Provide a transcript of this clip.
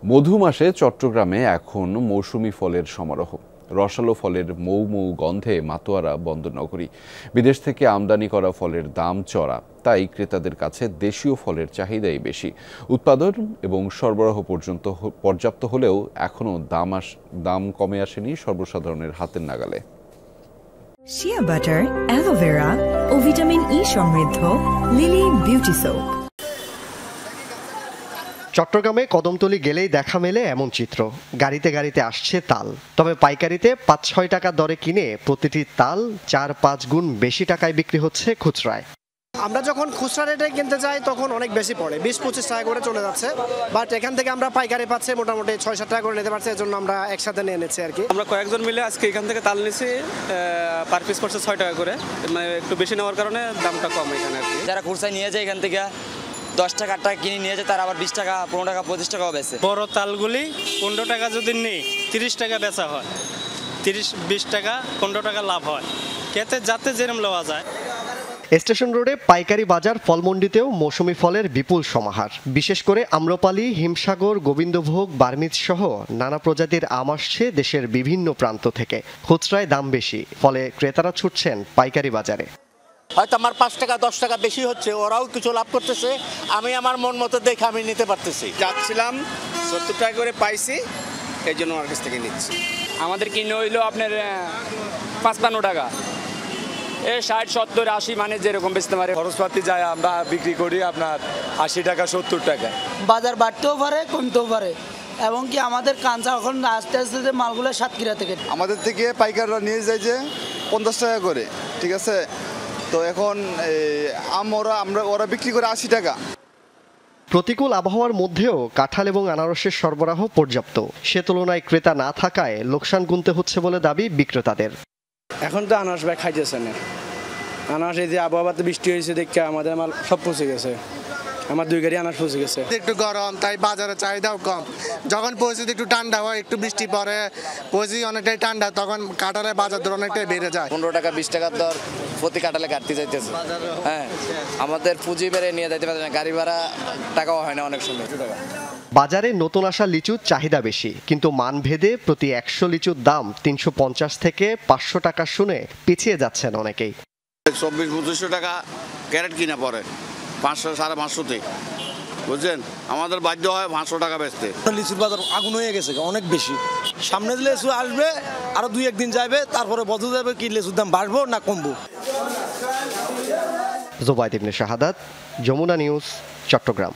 মধু মাসে চট্টগ্রামে এখন মৌসুমি ফলের সমারোহ। রসালো ফলের মৌ মৌ গন্ধে মাতোয়ারা বন্দরনগরী। বিদেশ থেকে আমদানি করা ফলের দাম চড়া, তাই ক্রেতাদের কাছে দেশীয় ফলের চাহিদাই বেশি। উৎপাদন এবং সরবরাহ পর্যাপ্ত হলেও এখনও দাম কমে আসেনি সর্বসাধারণের হাতের নাগালে। শিয়া বাটার, অ্যালোভেরা ও ভিটামিন ই সমৃদ্ধ লিলি বিউটি সোপ। চট্টগ্রামে কদমতলী গেলেই দেখা মেলে এমন চিত্র। গাড়িতে গাড়িতে আসছে তাল, তবে পাইকারিতে ৫-৬ টাকা দরে কিনে প্রতিটি তাল ৪-৫ গুণ বেশি টাকায় বিক্রি হচ্ছে খুচরায়। আমরা যখন খুচরা রেটে কিনতে যাই তখন অনেক বেশি পড়ে, ২০-২৫ টাকা করে চলে যাচ্ছে, বাট এখান থেকে আমরা পাইকারি পাচ্ছি মোটামুটি ৬-৭ টাকা করে নিতে পারছি। এর জন্য আমরা একসাথে নিয়ে নিচ্ছি আর কি। আমরা কয়েকজন মিলে আজকে এখান থেকে তাল নিছি, পার পিস পড়ছে ৬ টাকা করে, মানে একটু বেশি নেওয়ার কারণে দামটা কম এখানে আর কি। যারা খুচরায় নিয়ে যায় এখান থেকে 10 টাকা 8 টাকা কিনে নিয়ে যায়, তারা আবার 20 টাকা 15 টাকা 25 টাকাও বেচে। বড় তালগুলি 15 টাকা যদি নেই 30 টাকা বেচা হয়, 30-20 টাকা 15 টাকা লাভ হয়, খেতে যাতে যেরকম লওয়া যায়। স্টেশন রোডে পাইকারি বাজার ফলমন্ডিতেও মৌসুমি ফলের বিপুল সমাহার। বিশেষ করে আম্রপালি, হিমসাগর, গোবিন্দভোগ, বার্মিজ সহ নানা প্রজাতির আম আসছে দেশের বিভিন্ন প্রান্ত থেকে। খুচরায় দাম বেশি, ফলে ক্রেতারা ছুটছেন পাইকারি বাজারে। হয়তো আমার 5 টাকা 10 টাকা বেশি হচ্ছে, ওরাও কিছু লাভ করতেছে, আমি আমার মন মতো দেখে আমি নিতে পারতেছি। যাচ্ছিলাম 70 টাকা করে পাইছি, এই জন্য আমার কাছ থেকে নিচ্ছি। আমাদের কিনে হইলো আপনার 55 টাকা, 60-70-80 মানে যেরকম বেচতে পারে। খরচপাতি যায়, আমরা বিক্রি করি আপনার 80 টাকা 70 টাকা। বাজার বাড়তেও পারে কমতেও পারে, এবং কি আমাদের কাঁচা এখন আস্তে আস্তে যে মালগুলো সাতক্ষীরা থেকে আমাদের থেকে পাইকাররা নিয়ে যায় যে 50 টাকা করে, ঠিক আছে। তো এখন ওরা বিক্রি করে 80 টাকা। প্রতিকূল আবহাওয়ার মধ্যেও কাঁঠাল এবং আনারসের সরবরাহ পর্যাপ্ত। সে তুলনায় ক্রেতা না থাকায় লোকসান গুনতে হচ্ছে বলে দাবি বিক্রেতাদের। এখন তো আনারস ভাই খাইতেছে না, আনারস এই যে আবহাওয়াতে বৃষ্টি হয়েছে দেখে আমাদের মাল সব পচে গেছে, আমার 2 গাড়ি আনারস পচে গেছে। একটু গরম, তাই বাজারে চাহিদাও কম। যখন পরিস্থিতি একটু ঠান্ডা হয়, একটু বৃষ্টি পড়ে, পরিস্থিতি অনেকটাই ঠান্ডা, তখন কাঁঠালের বাজার দর অনেকটাই বেড়ে যায়। 15 টাকা 20 টাকার দর প্রতি কাঁঠালে কাটতে যাইতেছে। হ্যাঁ, আমাদের পুঁজি বেড়ে নিয়ে যাইতে পারে না, গাড়ি ভাড়া টাকাও হয় না অনেক সময়। বাজারে নতুন আসা লিচুর চাহিদা বেশি, কিন্তু মানভেদে প্রতি 100 লিচুর দাম 350 থেকে 500 টাকা শুনে পিছিয়ে যাচ্ছেন অনেকেই। 24-25 টাকা ক্যারেট কিনা পড়ে, 500-550-তে, বুঝছেন। আমাদের বাধ্য হয় 500 টাকা বেচতে। লিচুর বাজার আগুন হয়ে গেছে, অনেক বেশি। সামনে লিচু আসবে, আরো 2-1 দিন যাবে, তারপরে বোঝা যাবে কি লিচুর দাম বাড়বো না কমবো। জোবায়েদ ইবনে শাহাদাত, যমুনা নিউজ, চট্টগ্রাম।